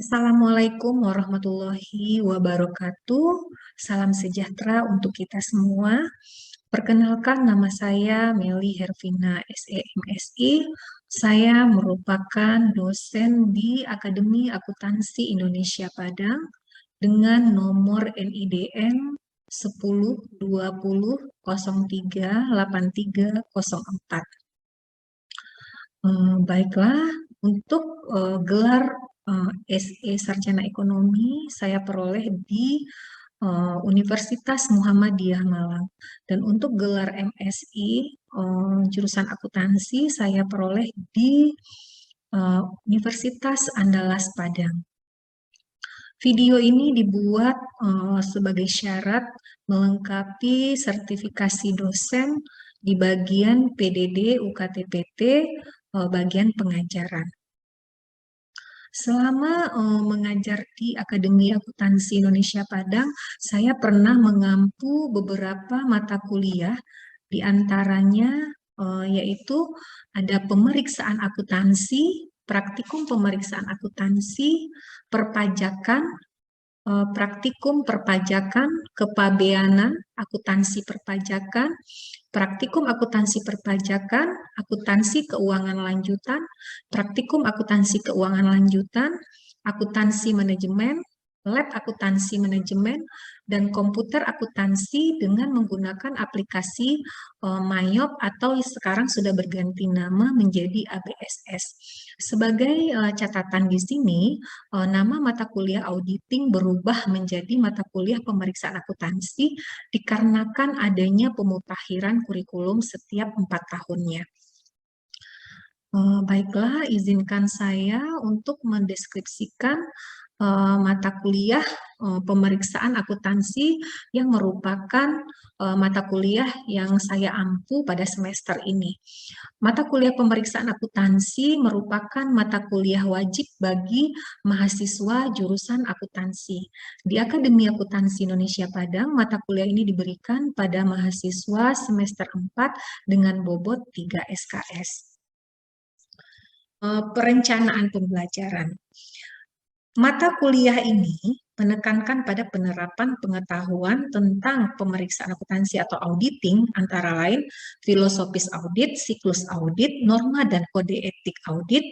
Assalamualaikum warahmatullahi wabarakatuh. Salam sejahtera untuk kita semua. Perkenalkan, nama saya Meli Hervina SEMSI. Saya merupakan dosen di Akademi Akuntansi Indonesia Padang dengan nomor NIDN 1020038304. Baiklah, untuk gelar SE Sarjana Ekonomi saya peroleh di Universitas Muhammadiyah Malang. Dan untuk gelar MSI jurusan akuntansi saya peroleh di Universitas Andalas Padang. Video ini dibuat sebagai syarat melengkapi sertifikasi dosen di bagian PDD UKTPT bagian pengajaran. Selama mengajar di Akademi Akuntansi Indonesia Padang, saya pernah mengampu beberapa mata kuliah, di antaranya yaitu ada pemeriksaan akuntansi, praktikum pemeriksaan akuntansi, perpajakan, praktikum perpajakan, kepabeanan, akuntansi perpajakan, praktikum akuntansi perpajakan, akuntansi keuangan lanjutan, praktikum akuntansi keuangan lanjutan, akuntansi manajemen, lab akuntansi manajemen, dan komputer akuntansi dengan menggunakan aplikasi Mayop atau sekarang sudah berganti nama menjadi ABSS. Sebagai catatan di sini, nama mata kuliah auditing berubah menjadi mata kuliah pemeriksaan akuntansi dikarenakan adanya pemutakhiran kurikulum setiap 4 tahunnya. Baiklah, izinkan saya untuk mendeskripsikan mata kuliah pemeriksaan akuntansi yang merupakan mata kuliah yang saya ampu pada semester ini. Mata kuliah pemeriksaan akuntansi merupakan mata kuliah wajib bagi mahasiswa jurusan akuntansi. Di Akademi Akuntansi Indonesia Padang, mata kuliah ini diberikan pada mahasiswa semester 4 dengan bobot 3 SKS. Perencanaan pembelajaran. Mata kuliah ini menekankan pada penerapan pengetahuan tentang pemeriksaan akuntansi atau auditing, antara lain filosofis audit, siklus audit, norma dan kode etik audit,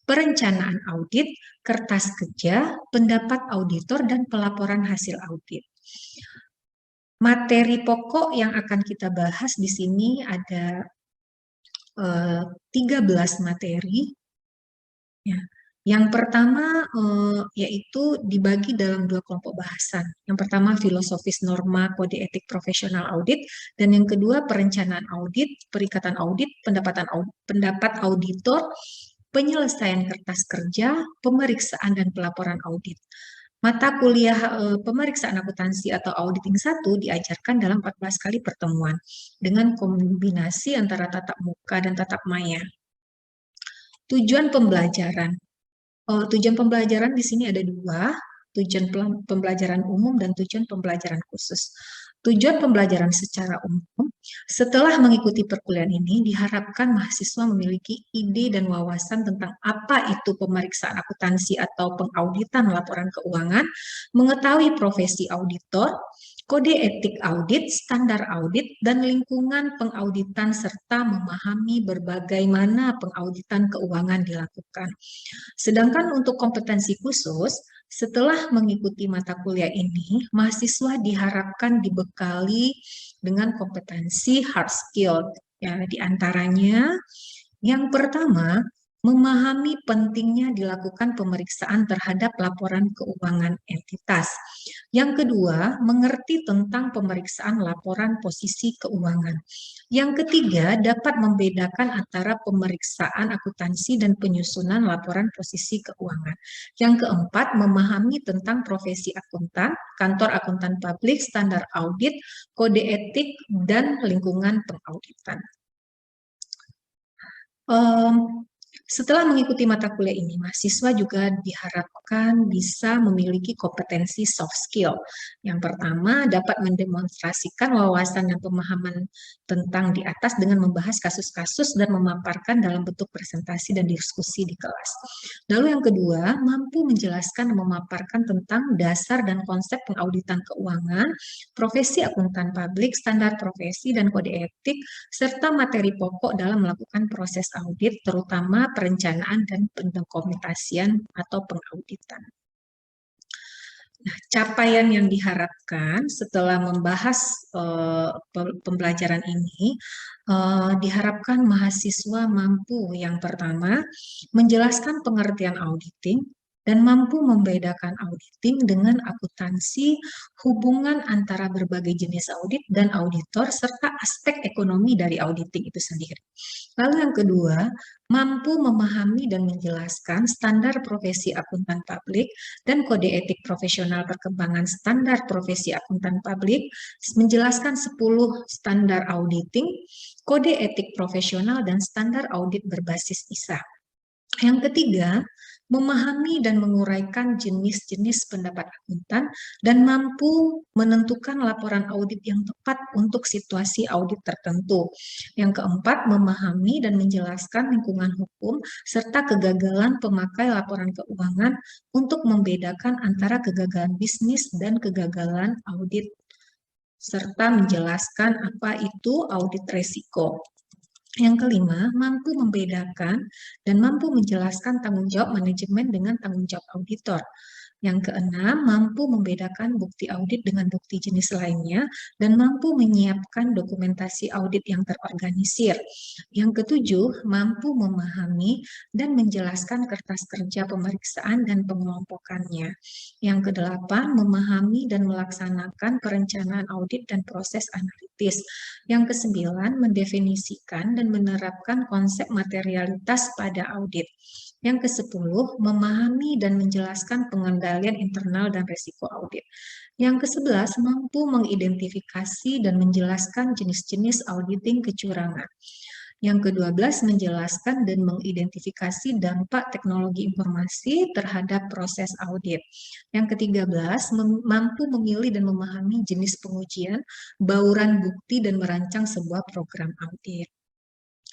perencanaan audit, kertas kerja, pendapat auditor, dan pelaporan hasil audit. Materi pokok yang akan kita bahas di sini ada 13 materi. Ya. Yang pertama yaitu dibagi dalam 2 kelompok bahasan. Yang pertama filosofis norma kode etik profesional audit, dan yang kedua perencanaan audit, perikatan audit, pendapat auditor, penyelesaian kertas kerja, pemeriksaan dan pelaporan audit. Mata kuliah pemeriksaan akuntansi atau auditing 1 diajarkan dalam 14 kali pertemuan dengan kombinasi antara tatap muka dan tatap maya. Tujuan pembelajaran. Tujuan pembelajaran di sini ada 2, tujuan pembelajaran umum dan tujuan pembelajaran khusus. Tujuan pembelajaran secara umum, setelah mengikuti perkuliahan ini, diharapkan mahasiswa memiliki ide dan wawasan tentang apa itu pemeriksaan akuntansi atau pengauditan laporan keuangan, mengetahui profesi auditor, kode etik audit, standar audit, dan lingkungan pengauditan, serta memahami bagaimana pengauditan keuangan dilakukan. Sedangkan untuk kompetensi khusus, setelah mengikuti mata kuliah ini, mahasiswa diharapkan dibekali dengan kompetensi hard skill. Ya, di antaranya, yang pertama, memahami pentingnya dilakukan pemeriksaan terhadap laporan keuangan entitas. Yang kedua, mengerti tentang pemeriksaan laporan posisi keuangan. Yang ketiga, dapat membedakan antara pemeriksaan akuntansi dan penyusunan laporan posisi keuangan. Yang keempat, memahami tentang profesi akuntan, kantor akuntan publik, standar audit, kode etik, dan lingkungan pengauditan. Setelah mengikuti mata kuliah ini, mahasiswa juga diharapkan bisa memiliki kompetensi soft skill. Yang pertama, dapat mendemonstrasikan wawasan dan pemahaman tentang di atas dengan membahas kasus-kasus dan memaparkan dalam bentuk presentasi dan diskusi di kelas. Lalu yang kedua, mampu menjelaskan dan memaparkan tentang dasar dan konsep pengauditan keuangan, profesi akuntan publik, standar profesi dan kode etik, serta materi pokok dalam melakukan proses audit, terutama perencanaan dan pendokumentasian atau pengauditan. Nah, capaian yang diharapkan setelah membahas pembelajaran ini, diharapkan mahasiswa mampu yang pertama menjelaskan pengertian auditing dan mampu membedakan auditing dengan akuntansi, hubungan antara berbagai jenis audit dan auditor, serta aspek ekonomi dari auditing itu sendiri. Lalu yang kedua, mampu memahami dan menjelaskan standar profesi akuntan publik dan kode etik profesional perkembangan standar profesi akuntan publik, menjelaskan 10 standar auditing, kode etik profesional, dan standar audit berbasis ISA. Yang ketiga, memahami dan menguraikan jenis-jenis pendapat akuntan dan mampu menentukan laporan audit yang tepat untuk situasi audit tertentu. Yang keempat, memahami dan menjelaskan lingkungan hukum serta kegagalan pemakai laporan keuangan untuk membedakan antara kegagalan bisnis dan kegagalan audit, serta menjelaskan apa itu audit resiko. Yang kelima, mampu membedakan dan mampu menjelaskan tanggung jawab manajemen dengan tanggung jawab auditor. Yang keenam, mampu membedakan bukti audit dengan bukti jenis lainnya dan mampu menyiapkan dokumentasi audit yang terorganisir. Yang ketujuh, mampu memahami dan menjelaskan kertas kerja pemeriksaan dan pengelompokannya. Yang kedelapan, memahami dan melaksanakan perencanaan audit dan proses analitis. Yang kesembilan, mendefinisikan dan menerapkan konsep materialitas pada audit. Yang ke-10, memahami dan menjelaskan pengendalian internal dan risiko audit. Yang ke-11, mampu mengidentifikasi dan menjelaskan jenis-jenis auditing kecurangan. Yang ke-12, menjelaskan dan mengidentifikasi dampak teknologi informasi terhadap proses audit. Yang ke-13, mampu memilih dan memahami jenis pengujian, bauran bukti, dan merancang sebuah program audit.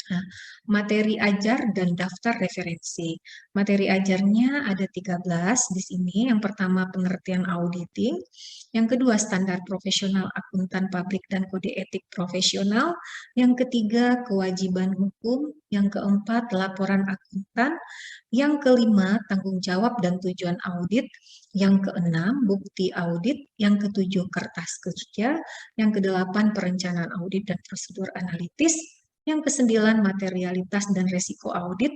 Nah, materi ajar dan daftar referensi. Materi ajarnya ada 13 di sini. Yang pertama pengertian auditing, yang kedua standar profesional akuntan publik dan kode etik profesional, yang ketiga kewajiban hukum, yang keempat laporan akuntan, yang kelima tanggung jawab dan tujuan audit, yang keenam bukti audit, yang ketujuh kertas kerja, yang kedelapan perencanaan audit dan prosedur analitis, yang ke-9 materialitas dan resiko audit,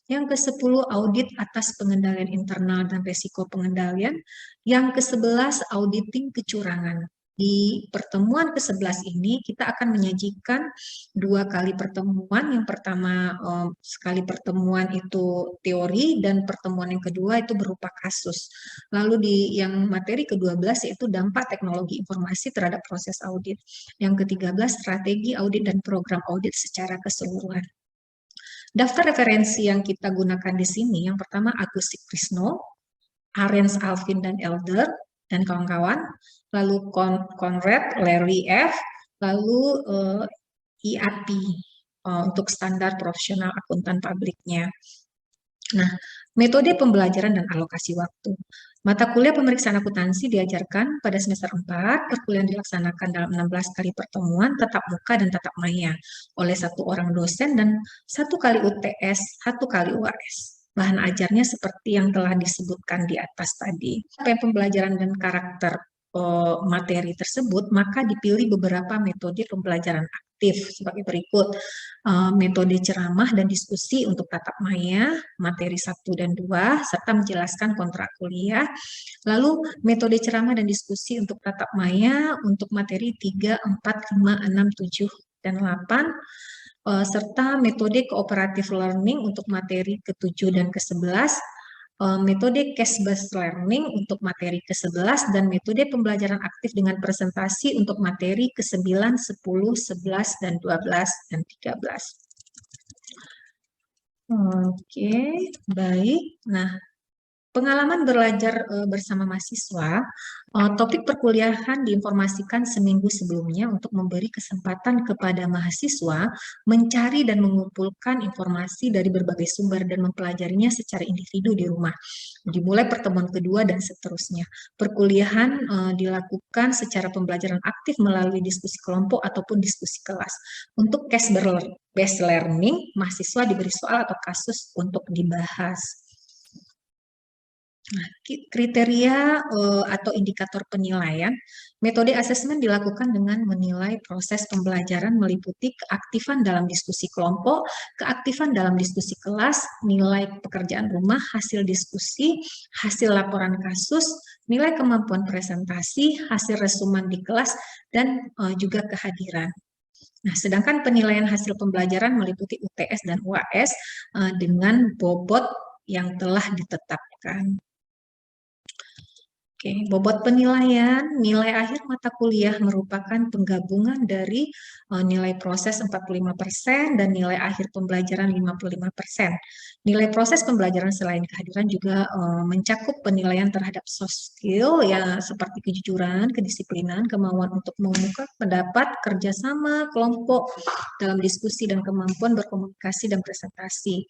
yang ke-10 audit atas pengendalian internal dan resiko pengendalian, yang ke-11 auditing kecurangan. Di pertemuan ke-11 ini kita akan menyajikan 2 kali pertemuan. Yang pertama sekali pertemuan itu teori dan pertemuan yang kedua itu berupa kasus. Lalu di yang materi ke-12 yaitu dampak teknologi informasi terhadap proses audit. Yang ke-13 strategi audit dan program audit secara keseluruhan. Daftar referensi yang kita gunakan di sini, yang pertama Agus Siprisno, Arens Alvin dan Elder, dan kawan-kawan, lalu Conrad, Larry F., lalu IAP untuk standar profesional akuntan publiknya. Nah, metode pembelajaran dan alokasi waktu. Mata kuliah pemeriksaan akuntansi diajarkan pada semester 4, perkuliahan dilaksanakan dalam 16 kali pertemuan tatap muka dan tatap maya oleh 1 orang dosen dan 1 kali UTS, 1 kali UAS. Bahan ajarnya seperti yang telah disebutkan di atas tadi. Pembelajaran dan karakter materi tersebut, maka dipilih beberapa metode pembelajaran aktif sebagai berikut. Metode ceramah dan diskusi untuk tatap maya, materi 1 dan 2, serta menjelaskan kontrak kuliah. Lalu metode ceramah dan diskusi untuk tatap maya untuk materi 3, 4, 5, 6, 7, dan 8, serta metode cooperative learning untuk materi ke-7 dan ke-11, metode case-based learning untuk materi ke-11, dan metode pembelajaran aktif dengan presentasi untuk materi ke-9, 10, 11, dan 12, dan 13. Oke, baik. Nah, pengalaman belajar bersama mahasiswa, topik perkuliahan diinformasikan seminggu sebelumnya untuk memberi kesempatan kepada mahasiswa mencari dan mengumpulkan informasi dari berbagai sumber dan mempelajarinya secara individu di rumah. Dimulai pertemuan kedua dan seterusnya. Perkuliahan dilakukan secara pembelajaran aktif melalui diskusi kelompok ataupun diskusi kelas. Untuk based learning, mahasiswa diberi soal atau kasus untuk dibahas. Nah, kriteria atau indikator penilaian, metode asesmen dilakukan dengan menilai proses pembelajaran meliputi keaktifan dalam diskusi kelompok, keaktifan dalam diskusi kelas, nilai pekerjaan rumah, hasil diskusi, hasil laporan kasus, nilai kemampuan presentasi, hasil resuman di kelas, dan juga kehadiran. Nah, sedangkan penilaian hasil pembelajaran meliputi UTS dan UAS dengan bobot yang telah ditetapkan. Oke, bobot penilaian, nilai akhir mata kuliah merupakan penggabungan dari nilai proses 45% dan nilai akhir pembelajaran 55%. Nilai proses pembelajaran selain kehadiran juga mencakup penilaian terhadap soft skill ya seperti kejujuran, kedisiplinan, kemauan untuk mengungkap pendapat, kerjasama, kelompok dalam diskusi dan kemampuan berkomunikasi dan presentasi.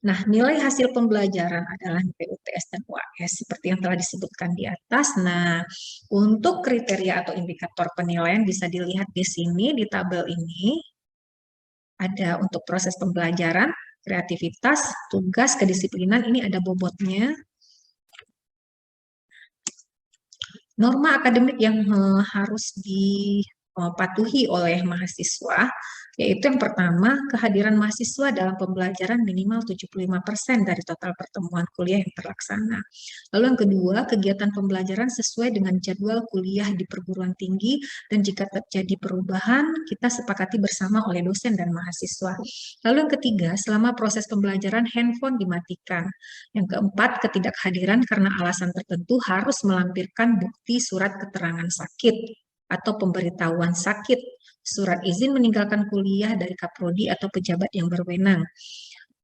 Nah, nilai hasil pembelajaran adalah nilai UTS dan UAS seperti yang telah disebutkan di atas. Nah, untuk kriteria atau indikator penilaian bisa dilihat di sini di tabel ini. Ada untuk proses pembelajaran, kreativitas, tugas, kedisiplinan, ini ada bobotnya. Norma akademik yang harus dipatuhi oleh mahasiswa, yaitu yang pertama, kehadiran mahasiswa dalam pembelajaran minimal 75% dari total pertemuan kuliah yang terlaksana. Lalu yang kedua, kegiatan pembelajaran sesuai dengan jadwal kuliah di perguruan tinggi, dan jika terjadi perubahan, kita sepakati bersama oleh dosen dan mahasiswa. Lalu yang ketiga, selama proses pembelajaran handphone dimatikan. Yang keempat, ketidakhadiran karena alasan tertentu harus melampirkan bukti surat keterangan sakit atau pemberitahuan sakit, surat izin meninggalkan kuliah dari kaprodi atau pejabat yang berwenang.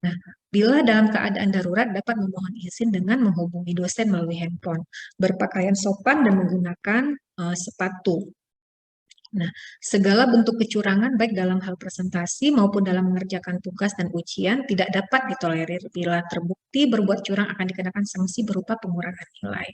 Nah, bila dalam keadaan darurat dapat memohon izin dengan menghubungi dosen melalui handphone, berpakaian sopan dan menggunakan sepatu. Nah, segala bentuk kecurangan baik dalam hal presentasi maupun dalam mengerjakan tugas dan ujian tidak dapat ditolerir. Bila terbukti berbuat curang akan dikenakan sanksi berupa pengurangan nilai.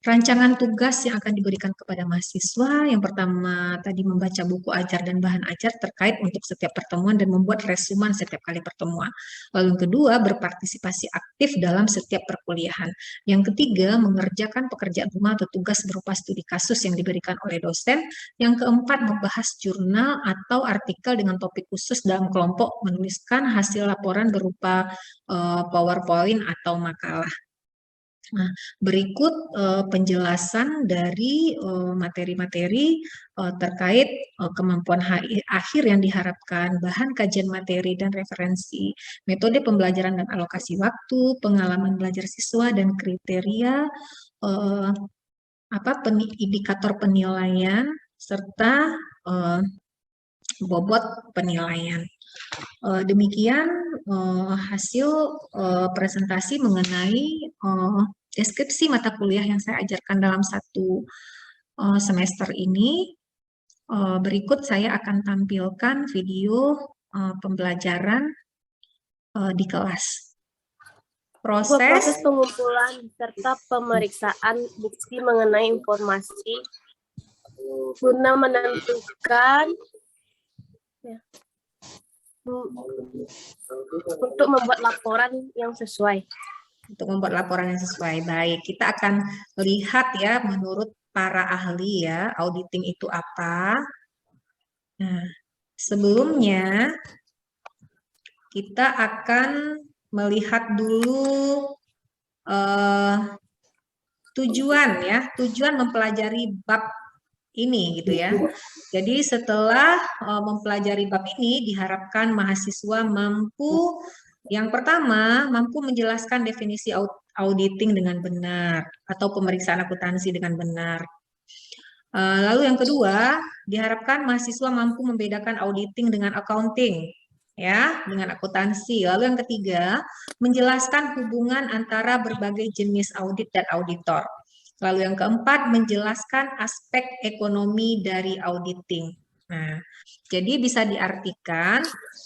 Rancangan tugas yang akan diberikan kepada mahasiswa, yang pertama tadi membaca buku ajar dan bahan ajar terkait untuk setiap pertemuan dan membuat resuman setiap kali pertemuan. Lalu yang kedua, berpartisipasi aktif dalam setiap perkuliahan. Yang ketiga, mengerjakan pekerjaan rumah atau tugas berupa studi kasus yang diberikan oleh dosen. Yang keempat, membahas jurnal atau artikel dengan topik khusus dalam kelompok, menuliskan hasil laporan berupa PowerPoint atau makalah. Nah, berikut penjelasan dari materi-materi terkait kemampuan akhir yang diharapkan, bahan kajian materi dan referensi, metode pembelajaran dan alokasi waktu, pengalaman belajar siswa dan kriteria indikator penilaian serta bobot penilaian. Demikian hasil presentasi mengenai deskripsi mata kuliah yang saya ajarkan dalam satu semester ini. Berikut saya akan tampilkan video pembelajaran di kelas. Proses pengumpulan serta pemeriksaan bukti mengenai informasi guna menentukan untuk membuat laporan yang sesuai. Untuk membuat laporan yang sesuai. Baik, kita akan lihat ya menurut para ahli ya, auditing itu apa. Nah, sebelumnya kita akan melihat dulu tujuan mempelajari bab ini gitu ya. Jadi setelah mempelajari bab ini diharapkan mahasiswa mampu, yang pertama mampu menjelaskan definisi auditing dengan benar atau pemeriksaan akuntansi dengan benar. Lalu yang kedua, diharapkan mahasiswa mampu membedakan auditing dengan accounting. ya, dengan akuntansi. Lalu yang ketiga, menjelaskan hubungan antara berbagai jenis audit dan auditor. Lalu yang keempat, menjelaskan aspek ekonomi dari auditing. Nah, jadi bisa diartikan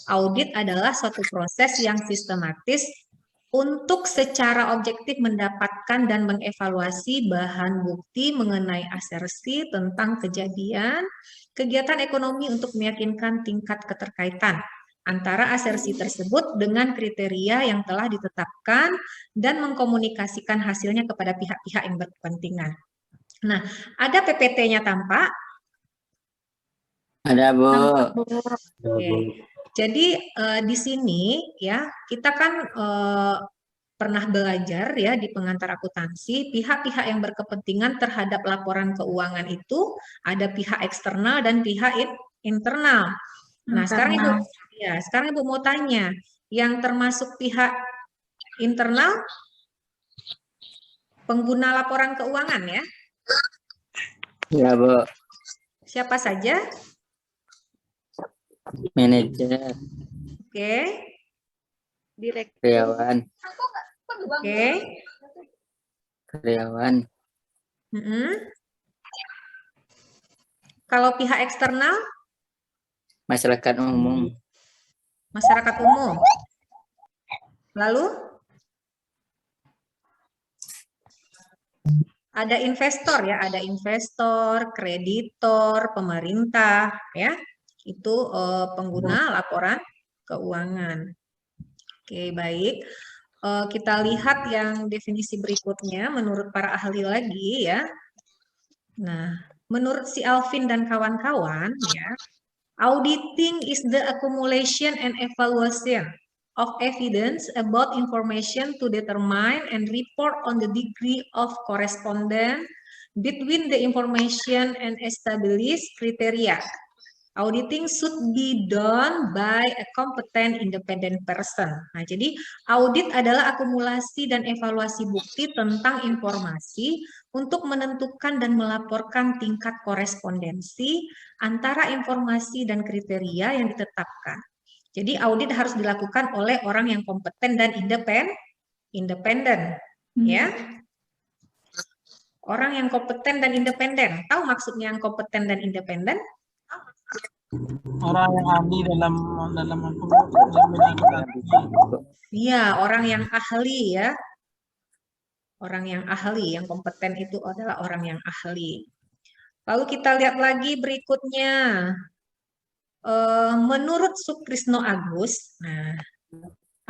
audit adalah suatu proses yang sistematis untuk secara objektif mendapatkan dan mengevaluasi bahan bukti mengenai asersi tentang kejadian, kegiatan ekonomi untuk meyakinkan tingkat keterkaitan antara asersi tersebut dengan kriteria yang telah ditetapkan dan mengkomunikasikan hasilnya kepada pihak-pihak yang berkepentingan. Nah, ada PPT-nya tampak? Ada, Bu. Oke. Jadi di sini ya kita kan pernah belajar ya di pengantar akuntansi pihak-pihak yang berkepentingan terhadap laporan keuangan itu ada pihak eksternal dan pihak internal. Nah, sekarang Ibu mau tanya, yang termasuk pihak internal pengguna laporan keuangan ya? Ya, Bu. Siapa saja? Manajer, Oke. Direktur. karyawan, Oke. karyawan, Mm-mm. Kalau pihak eksternal, masyarakat umum, masyarakat umum. Lalu ada investor ya, ada investor, kreditor, pemerintah ya. Itu pengguna laporan keuangan. Oke, baik. Kita lihat yang definisi berikutnya menurut para ahli lagi ya. Nah, menurut si Alvin dan kawan-kawan ya, auditing is the accumulation and evaluation of evidence about information to determine and report on the degree of correspondence between the information and established criteria. Auditing should be done by a competent independent person. Nah, jadi audit adalah akumulasi dan evaluasi bukti tentang informasi untuk menentukan dan melaporkan tingkat korespondensi antara informasi dan kriteria yang ditetapkan. Jadi audit harus dilakukan oleh orang yang kompeten dan independen, ya. Orang yang kompeten dan independen. Tahu maksudnya yang kompeten dan independen? Orang yang ahli dalam bidang akuntansi. Iya, orang yang ahli ya. Orang yang ahli, yang kompeten itu adalah orang yang ahli. Lalu kita lihat lagi berikutnya. Menurut Sukrisno Agus, nah,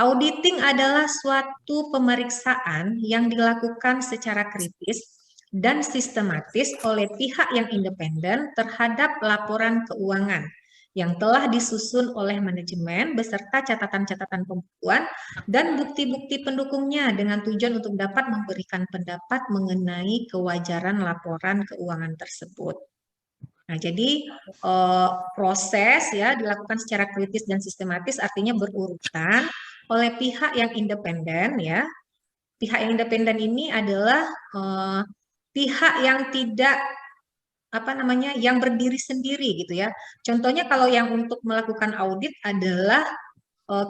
auditing adalah suatu pemeriksaan yang dilakukan secara kritis dan sistematis oleh pihak yang independen terhadap laporan keuangan yang telah disusun oleh manajemen beserta catatan-catatan pembukuan dan bukti-bukti pendukungnya dengan tujuan untuk dapat memberikan pendapat mengenai kewajaran laporan keuangan tersebut. Nah, jadi proses ya dilakukan secara kritis dan sistematis artinya berurutan oleh pihak yang independen ya. Pihak yang independen ini adalah pihak yang tidak yang berdiri sendiri gitu ya. Contohnya kalau yang untuk melakukan audit adalah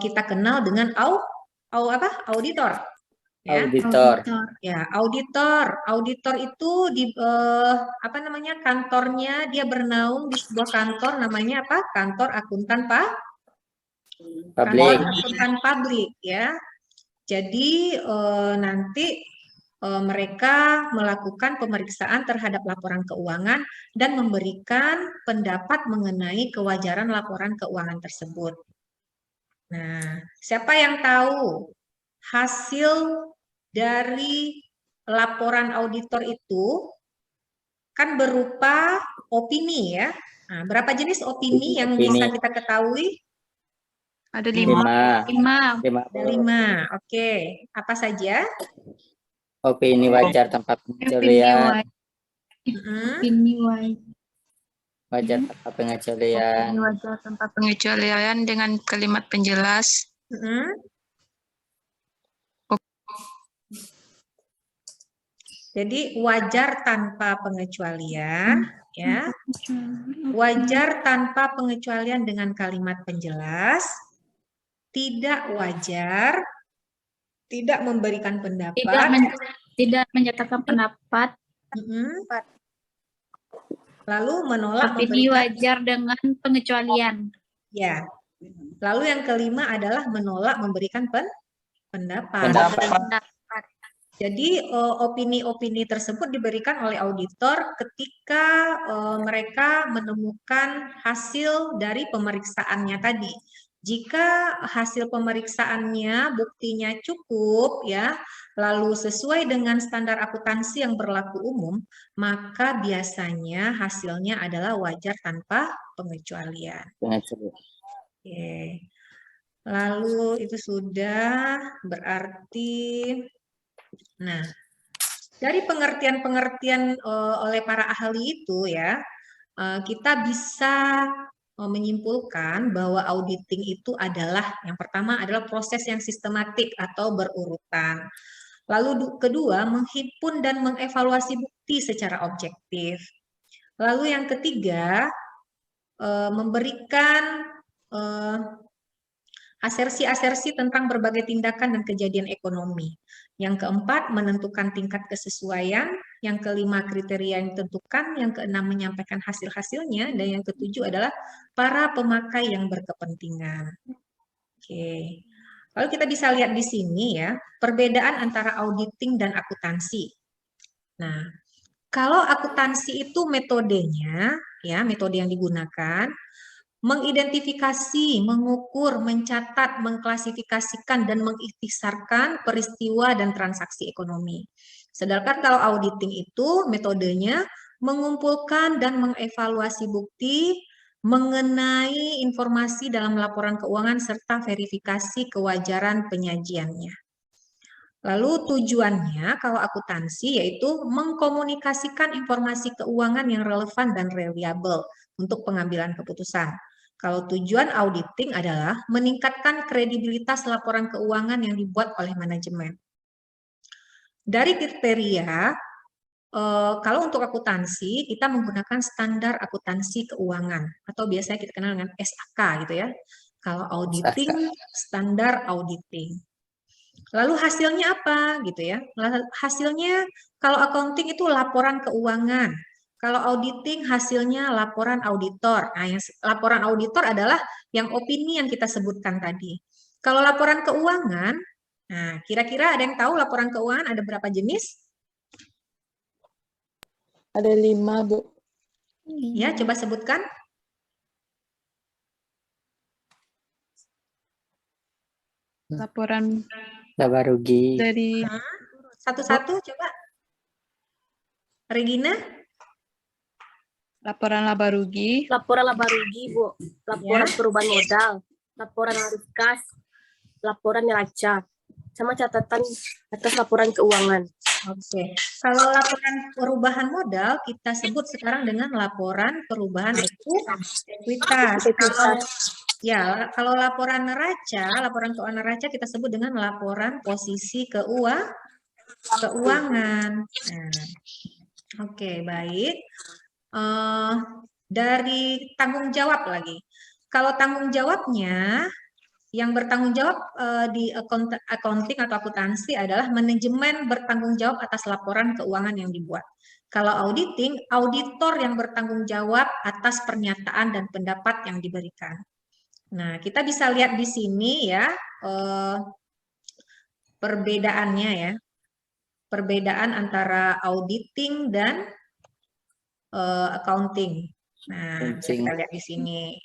kita kenal dengan auditor. Ya. auditor, Ya, auditor. Auditor itu di kantornya dia bernaung di sebuah kantor namanya apa? Kantor akuntan publik, akuntan publik ya. Jadi nanti mereka melakukan pemeriksaan terhadap laporan keuangan dan memberikan pendapat mengenai kewajaran laporan keuangan tersebut. Nah, siapa yang tahu hasil dari laporan auditor itu kan berupa opini ya. Nah, berapa jenis opini yang bisa kita ketahui? Ada 5. 5. Ada 5. Oke, apa saja? Opini wajar tanpa pengecualian, wajar tanpa pengecualian, Wajar tanpa pengecualian dengan kalimat penjelas. Jadi wajar tanpa pengecualian, ya. Wajar tanpa pengecualian dengan kalimat penjelas. tidak wajar, tidak memberikan tidak pendapat, tidak menyatakan pendapat, mm-mm, lalu menolak opini memberikan, wajar dengan pengecualian. ya. Lalu yang kelima adalah menolak memberikan pendapat. Pendapat. Jadi opini-opini tersebut diberikan oleh auditor ketika mereka menemukan hasil dari pemeriksaannya tadi. Jika hasil pemeriksaannya buktinya cukup ya, lalu sesuai dengan standar akuntansi yang berlaku umum, maka biasanya hasilnya adalah wajar tanpa pengecualian. Pengecualian. Oke. Lalu itu sudah berarti, nah, dari pengertian-pengertian oleh para ahli itu ya, kita bisa menyimpulkan bahwa auditing itu adalah, yang pertama adalah proses yang sistematik atau berurutan. Lalu kedua, menghimpun dan mengevaluasi bukti secara objektif. Lalu yang ketiga, memberikan asersi-asersi tentang berbagai tindakan dan kejadian ekonomi. Yang keempat, menentukan tingkat kesesuaian. Yang kelima, kriteria yang ditentukan. Yang keenam, menyampaikan hasil-hasilnya. Dan yang ketujuh adalah para pemakai yang berkepentingan. Oke. Lalu kita bisa lihat di sini ya, perbedaan antara auditing dan akuntansi. Nah, kalau akuntansi itu metodenya, ya, metode yang digunakan, mengidentifikasi, mengukur, mencatat, mengklasifikasikan, dan mengikhtisarkan peristiwa dan transaksi ekonomi. Sedangkan kalau auditing itu metodenya mengumpulkan dan mengevaluasi bukti mengenai informasi dalam laporan keuangan serta verifikasi kewajaran penyajiannya. Lalu tujuannya kalau akuntansi yaitu mengkomunikasikan informasi keuangan yang relevan dan reliable untuk pengambilan keputusan. Kalau tujuan auditing adalah meningkatkan kredibilitas laporan keuangan yang dibuat oleh manajemen. Dari kriteria, kalau untuk akuntansi kita menggunakan standar akuntansi keuangan atau biasanya kita kenal dengan SAK gitu ya. Kalau auditing, standar auditing. Lalu hasilnya apa gitu ya? Hasilnya kalau accounting itu laporan keuangan. Kalau auditing hasilnya laporan auditor. Nah, yang laporan auditor adalah yang opini yang kita sebutkan tadi. Kalau laporan keuangan, nah kira-kira ada yang tahu laporan keuangan ada berapa jenis? Ada 5, Bu. Ya, coba sebutkan. Laporan Laba rugi. dari Satu-satu coba. Regina? laporan laba rugi, Laporan laba rugi, Bu. Laporan perubahan modal, laporan laris kas, laporan neraca, sama catatan atas laporan keuangan. Oke. Kalau laporan perubahan modal kita sebut sekarang dengan laporan perubahan ekuitas. Kalau laporan neraca, laporan keuangan neraca kita sebut dengan laporan posisi keuangan. Nah, oke, baik. Dari tanggung jawab lagi. Kalau tanggung jawabnya, yang bertanggung jawab di accounting atau akuntansi adalah manajemen bertanggung jawab atas laporan keuangan yang dibuat. Kalau auditing, auditor yang bertanggung jawab atas pernyataan dan pendapat yang diberikan. Nah, kita bisa lihat di sini ya perbedaannya ya. Perbedaan antara auditing dan accounting. Nah, bisa kita lihat di sini.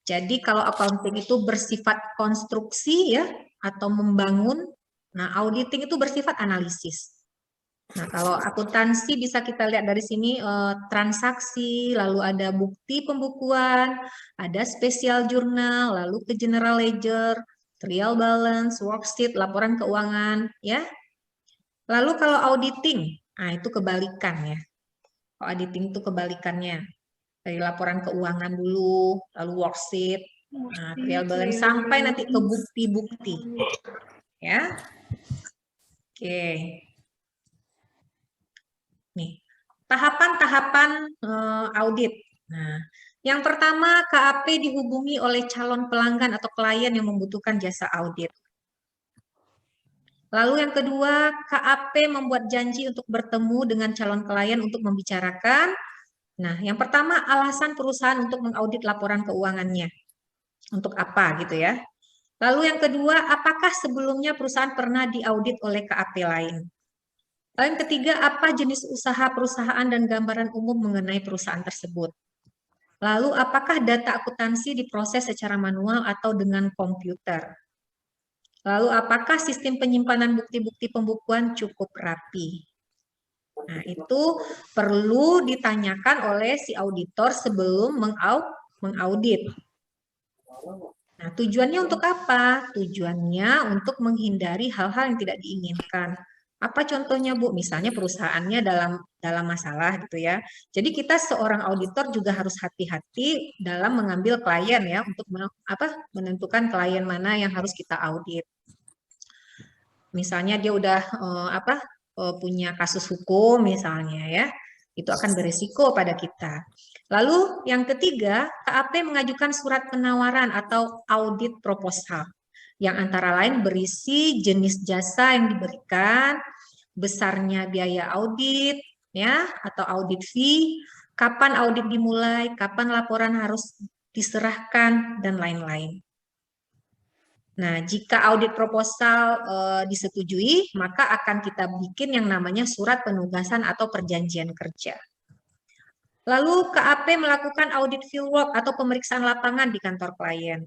Jadi kalau accounting itu bersifat konstruksi ya atau membangun, nah auditing itu bersifat analisis. Nah, kalau akuntansi bisa kita lihat dari sini transaksi, lalu ada bukti pembukuan, ada special journal, lalu ke general ledger, trial balance, worksheet, laporan keuangan, ya. Lalu kalau auditing, nah itu kebalikan ya. Kalau auditing itu kebalikannya. Dari laporan keuangan dulu, lalu worksheet, nah, trial balance, sampai nanti ke bukti-bukti. Ya. Oke. Nih, tahapan-tahapan audit. Nah, yang pertama KAP dihubungi oleh calon pelanggan atau klien yang membutuhkan jasa audit. Lalu yang kedua, KAP membuat janji untuk bertemu dengan calon klien untuk membicarakan. Nah, yang pertama alasan perusahaan untuk mengaudit laporan keuangannya. Untuk apa gitu ya. Lalu yang kedua, apakah sebelumnya perusahaan pernah diaudit oleh KAP lain? Lalu yang ketiga, apa jenis usaha perusahaan dan gambaran umum mengenai perusahaan tersebut? Lalu apakah data akuntansi diproses secara manual atau dengan komputer? Lalu apakah sistem penyimpanan bukti-bukti pembukuan cukup rapi? Nah, itu perlu ditanyakan oleh si auditor sebelum mengaudit. Nah, tujuannya untuk apa? Tujuannya untuk menghindari hal-hal yang tidak diinginkan. Apa contohnya, Bu? Misalnya perusahaannya dalam masalah gitu ya. Jadi kita seorang auditor juga harus hati-hati dalam mengambil klien ya untuk menentukan klien mana yang harus kita audit. Misalnya dia udah punya kasus hukum misalnya ya. Itu akan berisiko pada kita. Lalu yang ketiga, KAP mengajukan surat penawaran atau audit proposal yang antara lain berisi jenis jasa yang diberikan, besarnya biaya audit, ya, atau audit fee, kapan audit dimulai, kapan laporan harus diserahkan, dan lain-lain. Nah, jika audit proposal disetujui, maka akan kita bikin yang namanya surat penugasan atau perjanjian kerja. Lalu KAP melakukan audit fieldwork atau pemeriksaan lapangan di kantor klien.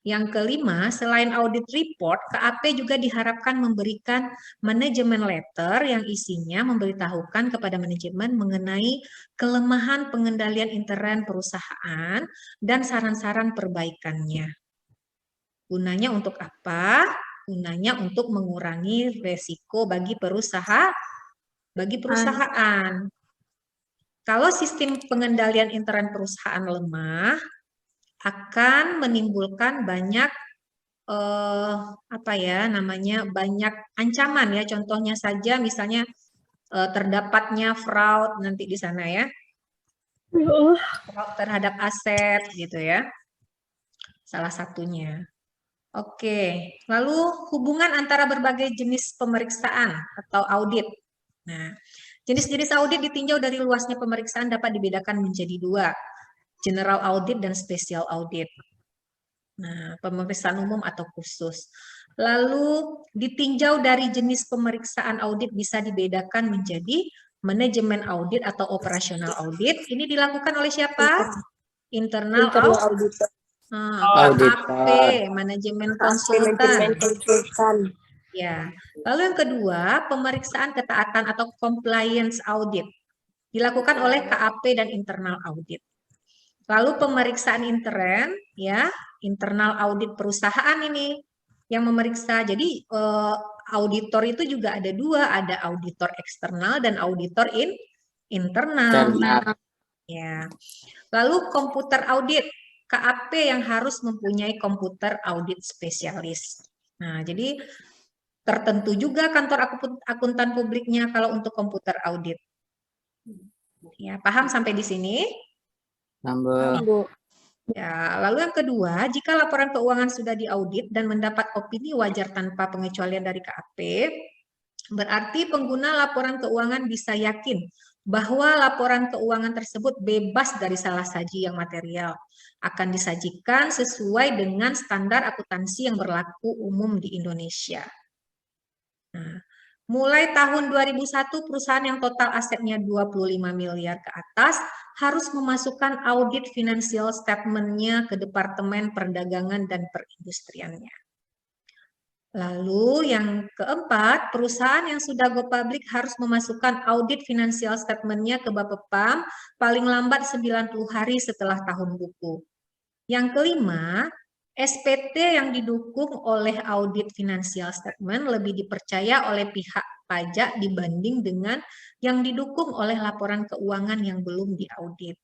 Yang kelima, selain audit report, KAP juga diharapkan memberikan manajemen letter yang isinya memberitahukan kepada manajemen mengenai kelemahan pengendalian intern perusahaan dan saran-saran perbaikannya. Gunanya untuk apa? Gunanya untuk mengurangi resiko bagi perusahaan. Kalau sistem pengendalian intern perusahaan lemah, akan menimbulkan banyak banyak ancaman ya. Contohnya saja misalnya terdapatnya fraud nanti di sana ya. Fraud terhadap aset gitu ya. Salah satunya. Oke, lalu hubungan antara berbagai jenis pemeriksaan atau audit. Nah, jenis-jenis audit ditinjau dari luasnya pemeriksaan dapat dibedakan menjadi dua, general audit dan special audit. Nah, pemeriksaan umum atau khusus. Lalu ditinjau dari jenis pemeriksaan audit bisa dibedakan menjadi manajemen audit atau operasional audit. Ini dilakukan oleh siapa? Internal auditor. KAP, manajemen konsultan. Ya. Lalu yang kedua, pemeriksaan ketaatan atau compliance audit dilakukan oleh KAP dan internal audit. Lalu pemeriksaan intern, ya, internal audit perusahaan ini yang memeriksa. Jadi auditor itu juga ada dua, ada auditor eksternal dan auditor internal. Ya. Lalu komputer audit, KAP yang harus mempunyai komputer audit spesialis. Nah, jadi tertentu juga kantor akuntan publiknya kalau untuk komputer audit. Ya, paham sampai di sini? Ya, lalu yang kedua, jika laporan keuangan sudah diaudit dan mendapat opini wajar tanpa pengecualian dari KAP, berarti pengguna laporan keuangan bisa yakin bahwa laporan keuangan tersebut bebas dari salah saji yang material, akan disajikan sesuai dengan standar akuntansi yang berlaku umum di Indonesia. Nah, mulai tahun 2001, perusahaan yang total asetnya 25 miliar ke atas harus memasukkan audit financial statement-nya ke Departemen Perdagangan dan Perindustriannya. Lalu yang keempat, perusahaan yang sudah go public harus memasukkan audit financial statement-nya ke Bapepam paling lambat 90 hari setelah tahun buku. Yang kelima, SPT yang didukung oleh audit financial statement lebih dipercaya oleh pihak pajak dibanding dengan yang didukung oleh laporan keuangan yang belum diaudit.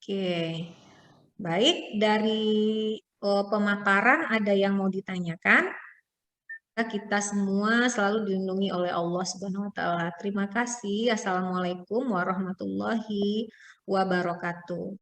Oke, baik, dari pemaparan ada yang mau ditanyakan? kita semua selalu dilindungi oleh Allah Subhanahu wa taala. Terima kasih. Assalamualaikum warahmatullahi wabarakatuh.